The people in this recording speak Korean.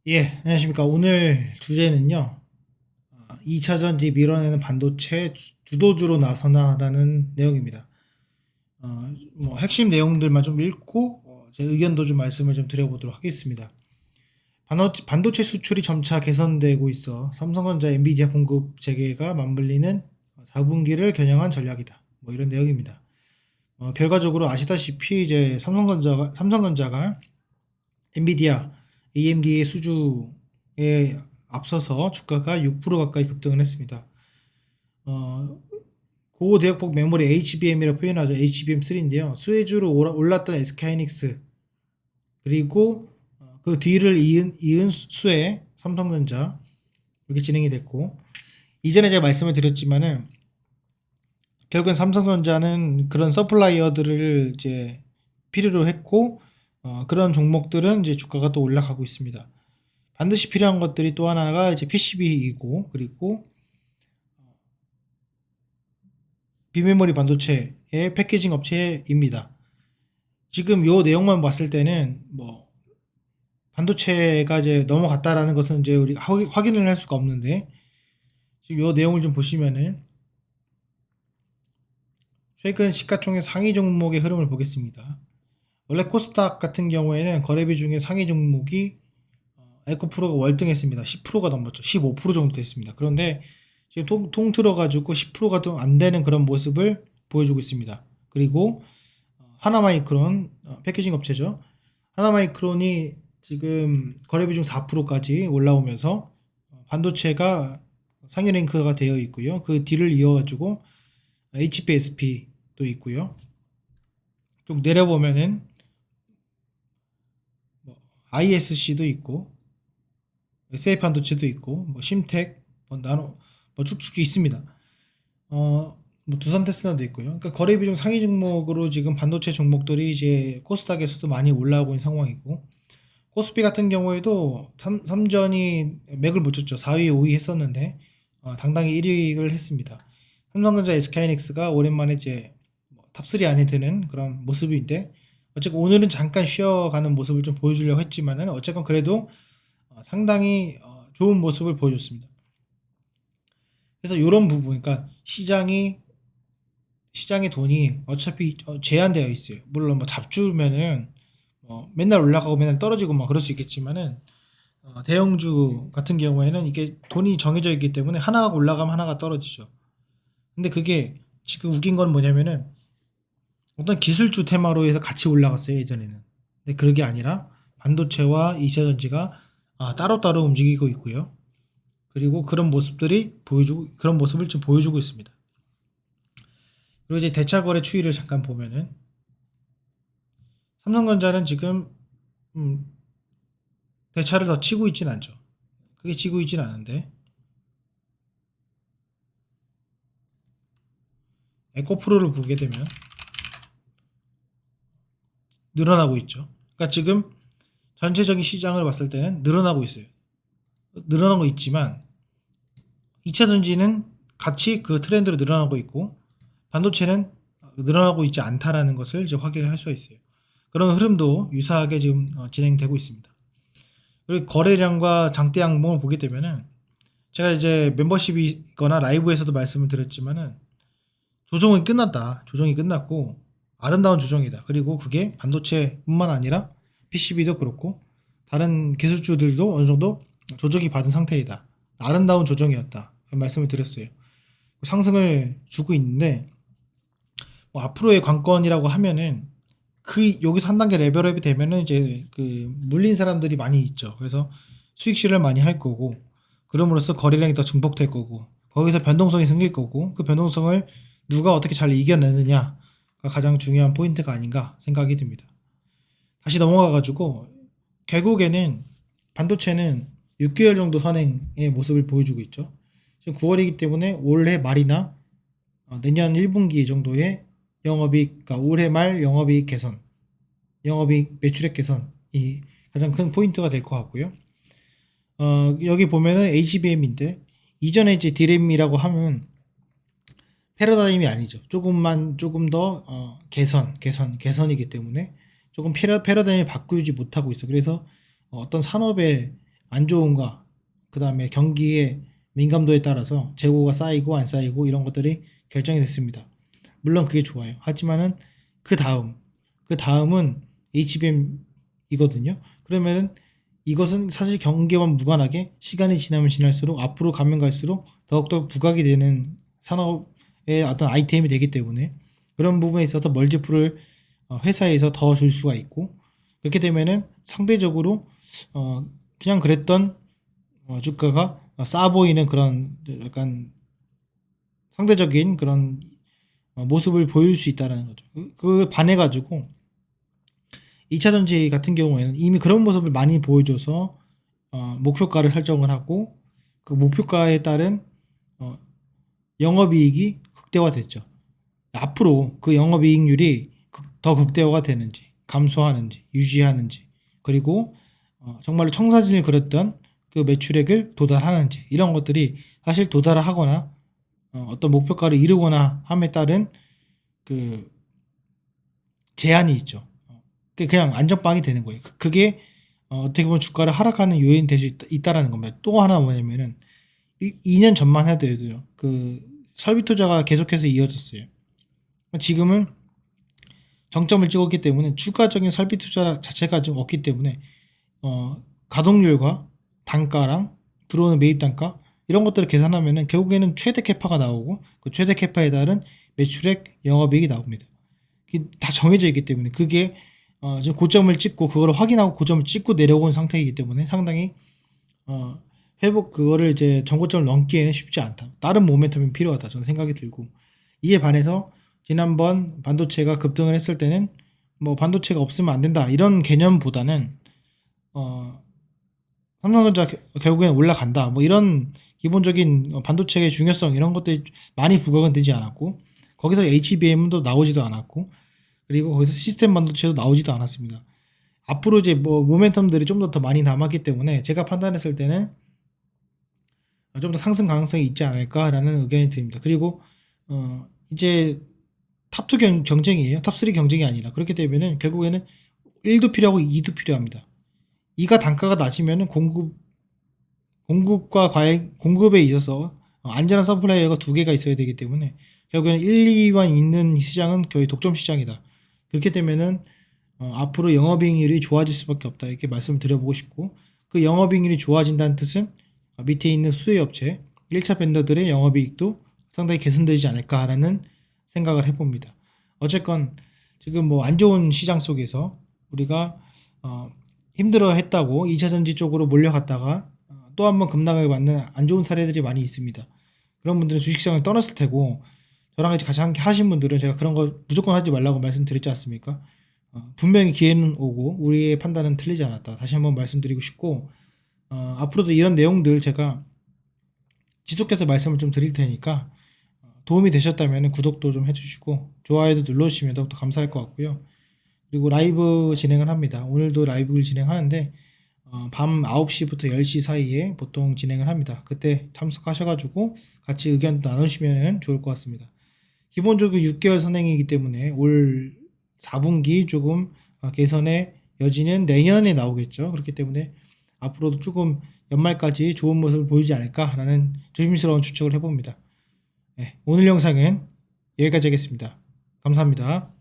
예, 안녕하십니까. 오늘 주제는요, 2차 전지 밀어내는 반도체 주도주로 나서나라는 내용입니다. 뭐 핵심 내용들만 좀 읽고 제 의견도 좀 말씀을 좀 드려보도록 하겠습니다. 반도체 수출이 점차 개선되고 있어 삼성전자 엔비디아 공급 재개가 맞물리는 4분기를 겨냥한 전략이다. 뭐 이런 내용입니다. 결과적으로 아시다시피 이제 삼성전자가 엔비디아, AMD의 수주에 앞서서 주가가 6% 가까이 급등을 했습니다. 어, 고대역폭 메모리 HBM이라고 표현하죠. HBM3인데요. 수혜주로 올랐던 SK하이닉스 그리고 그 뒤를 이은 수혜 삼성전자 이렇게 진행이 됐고, 이전에 제가 말씀을 드렸지만은 결국엔 삼성전자는 그런 서플라이어들을 이제 필요로 했고, 그런 종목들은 이제 주가가 또 올라가고 있습니다. 반드시 필요한 것들이 또 하나가 이제 PCB이고, 그리고 비메모리 반도체의 패키징 업체입니다. 지금 요 내용만 봤을 때는 뭐 반도체가 이제 넘어갔다라는 것은 이제 우리 확인을 할 수가 없는데, 지금 요 내용을 좀 보시면은 최근 시가총액 상위 종목의 흐름을 보겠습니다. 원래 코스닥 같은 경우에는 거래비 중에 상위 종목이 에코프로가 월등했습니다. 10%가 넘었죠. 15% 정도 됐습니다. 그런데 지금 통틀어가지고 10%가 좀 안 되는 그런 모습을 보여주고 있습니다. 그리고 하나마이크론 패키징 업체죠. 하나마이크론이 지금 거래비 중 4%까지 올라오면서 반도체가 상위 랭크가 되어 있고요. 그 뒤를 이어가지고 HPSP도 있고요. 좀 내려보면은 ISC도 있고 SA 반도체도 있고 뭐 심텍, 뭐 나노, 뭐 쭉쭉 있습니다. 뭐 두산 테스나도 있고요. 그러니까 거래 비중 상위 종목으로 지금 반도체 종목들이 이제 코스닥에서도 많이 올라오고 있는 상황이고, 코스피 같은 경우에도 삼전이 맥을 못 쳤죠. 4위, 5위 했었는데 당당히 1위를 했습니다. 삼성전자, SK하이닉스가 오랜만에 이제 탑3 안에 드는 그런 모습인데, 어쨌든 오늘은 잠깐 쉬어가는 모습을 좀 보여주려고 했지만은 어쨌건 그래도 상당히 좋은 모습을 보여줬습니다. 그래서 이런 부분, 그러니까 시장의 돈이 어차피 제한되어 있어요. 물론 뭐 잡주면은 맨날 올라가고 맨날 떨어지고 막 그럴 수 있겠지만은, 대형주 같은 경우에는 이게 돈이 정해져 있기 때문에 하나가 올라가면 하나가 떨어지죠. 근데 그게 지금 웃긴 건 뭐냐면은 어떤 기술주 테마로 해서 같이 올라갔어요, 예전에는. 근데 그게 아니라 반도체와 2차 전지가 따로따로 움직이고 있고요. 그리고 그런 모습을 좀 보여주고 있습니다. 그리고 이제 대차 거래 추이를 잠깐 보면은 삼성전자는 지금 음, 대차를 더 치고 있진 않죠. 그게 치고 있진 않은데, 에코프로를 보게 되면 늘어나고 있죠. 그러니까 지금 전체적인 시장을 봤을 때는 늘어나고 있어요. 늘어나고 있지만 2차 전지는 같이 그 트렌드로 늘어나고 있고, 반도체는 늘어나고 있지 않다라는 것을 이제 확인을 할 수가 있어요. 그런 흐름도 유사하게 지금 진행되고 있습니다. 그리고 거래량과 장대 양봉을 보게 되면은, 제가 이제 멤버십이거나 라이브에서도 말씀을 드렸지만은 조정이 끝났다. 조정이 끝났고 아름다운 조정이다. 그리고 그게 반도체뿐만 아니라 PCB도 그렇고 다른 기술주들도 어느 정도 조정이 받은 상태이다. 아름다운 조정이었다. 말씀을 드렸어요. 상승을 주고 있는데, 뭐 앞으로의 관건이라고 하면은 그 여기서 한 단계 레벨업이 되면은 이제 그 물린 사람들이 많이 있죠. 그래서 수익 실을 많이 할 거고, 그럼으로써 거래량이 더 증폭될 거고, 거기서 변동성이 생길 거고, 그 변동성을 누가 어떻게 잘 이겨내느냐가 가장 중요한 포인트가 아닌가 생각이 듭니다. 다시 넘어가 가지고 결국에는 반도체는 6개월 정도 선행의 모습을 보여주고 있죠. 지금 9월이기 때문에 올해 말이나 내년 1분기 정도의 영업이익, 그러니까 올해 말 영업이익 개선, 영업이익 매출액 개선이 가장 큰 포인트가 될 것 같고요. 여기 보면은 HBM인데, 이전에 이제 디램이라고 하면 패러다임이 아니죠. 조금 더 개선이기 때문에 조금 패러다임을 바꾸지 못하고 있어. 그래서 어떤 산업의 안 좋은가, 그 다음에 경기의 민감도에 따라서 재고가 쌓이고 안 쌓이고 이런 것들이 결정이 됐습니다. 물론 그게 좋아요. 하지만은 그 다음은 HBM이거든요. 그러면은 이것은 사실 경기와 무관하게 시간이 지나면 지날수록 앞으로 가면 갈수록 더욱더 부각이 되는 산업의 어떤 아이템이 되기 때문에 그런 부분에 있어서 멀티플을 회사에서 더 줄 수가 있고, 그렇게 되면은 상대적으로 그냥 그랬던 주가가 싸 보이는 그런 약간 상대적인 그런 모습을 보일 수 있다는 거죠. 그 반해 가지고 2차 전지 같은 경우에는 이미 그런 모습을 많이 보여줘서 목표가를 설정을 하고 그 목표가에 따른 어, 영업이익이 극대화됐죠. 앞으로 그 영업이익률이 더 극대화가 되는지 감소하는지 유지하는지, 그리고 정말로 청사진을 그렸던 그 매출액을 도달하는지, 이런 것들이 사실 도달하거나 어떤 목표가를 이루거나 함에 따른 그 제한이 있죠. 그냥 안전빵이 되는 거예요. 그게 어떻게 보면 주가를 하락하는 요인이 될 수 있다라는 겁니다. 또 하나 뭐냐면은 2년 전만 해도요. 그 설비 투자가 계속해서 이어졌어요. 지금은 정점을 찍었기 때문에 추가적인 설비 투자 자체가 좀 없기 때문에 가동률과 단가랑 들어오는 매입 단가 이런 것들을 계산하면은 결국에는 최대 캐파가 나오고 그 최대 캐파에 따른 매출액 영업이익이 나옵니다. 다 정해져 있기 때문에 그게 지금 고점을 찍고 그걸 확인하고 고점을 찍고 내려온 상태이기 때문에 상당히 회복 그거를 이제 전고점을 넘기에는 쉽지 않다. 다른 모멘텀이 필요하다. 저는 생각이 들고, 이에 반해서 지난번 반도체가 급등을 했을 때는 뭐 반도체가 없으면 안 된다 이런 개념보다는 삼성전자 결국엔 올라간다 뭐 이런 기본적인 반도체의 중요성 이런 것들이 많이 부각은 되지 않았고, 거기서 HBM도 나오지도 않았고, 그리고 거기서 시스템 반도체도 나오지도 않았습니다. 앞으로 이제 뭐 모멘텀들이 좀 더 많이 남았기 때문에 제가 판단했을 때는 좀 더 상승 가능성이 있지 않을까라는 의견이 듭니다. 그리고 이제 탑2 경쟁이에요. 탑3 경쟁이 아니라. 그렇게 되면은 결국에는 1도 필요하고 2도 필요합니다. 2가 단가가 낮으면은 공급과 공급에 있어서 안전한 서플라이어가 두 개가 있어야 되기 때문에 결국에는 1, 2만 있는 시장은 거의 독점 시장이다. 그렇게 되면은 앞으로 영업이익률이 좋아질 수밖에 없다. 이렇게 말씀을 드려보고 싶고, 그 영업이익률이 좋아진다는 뜻은 밑에 있는 수혜 업체 1차 벤더들의 영업이익도 상당히 개선되지 않을까라는 생각을 해봅니다. 어쨌건 지금 뭐 안 좋은 시장 속에서 우리가 힘들어 했다고 2차 전지 쪽으로 몰려갔다가 또 한 번 급락을 맞는 안 좋은 사례들이 많이 있습니다. 그런 분들은 주식시장을 떠났을 테고, 저랑 같이 함께 하신 분들은 제가 그런 거 무조건 하지 말라고 말씀드렸지 않습니까? 분명히 기회는 오고 우리의 판단은 틀리지 않았다. 다시 한번 말씀드리고 싶고, 앞으로도 이런 내용들 제가 지속해서 말씀을 좀 드릴 테니까 도움이 되셨다면 구독도 좀 해주시고 좋아요도 눌러주시면 더욱더 감사할 것 같고요. 그리고 라이브 진행을 합니다. 오늘도 라이브를 진행하는데 밤 9시부터 10시 사이에 보통 진행을 합니다. 그때 참석하셔가지고 같이 의견 나누시면 좋을 것 같습니다. 기본적으로 6개월 선행이기 때문에 올 4분기 조금 개선의 여지는 내년에 나오겠죠. 그렇기 때문에 앞으로도 조금 연말까지 좋은 모습을 보이지 않을까라는 조심스러운 추측을 해봅니다. 네, 오늘 영상은 여기까지 하겠습니다. 감사합니다.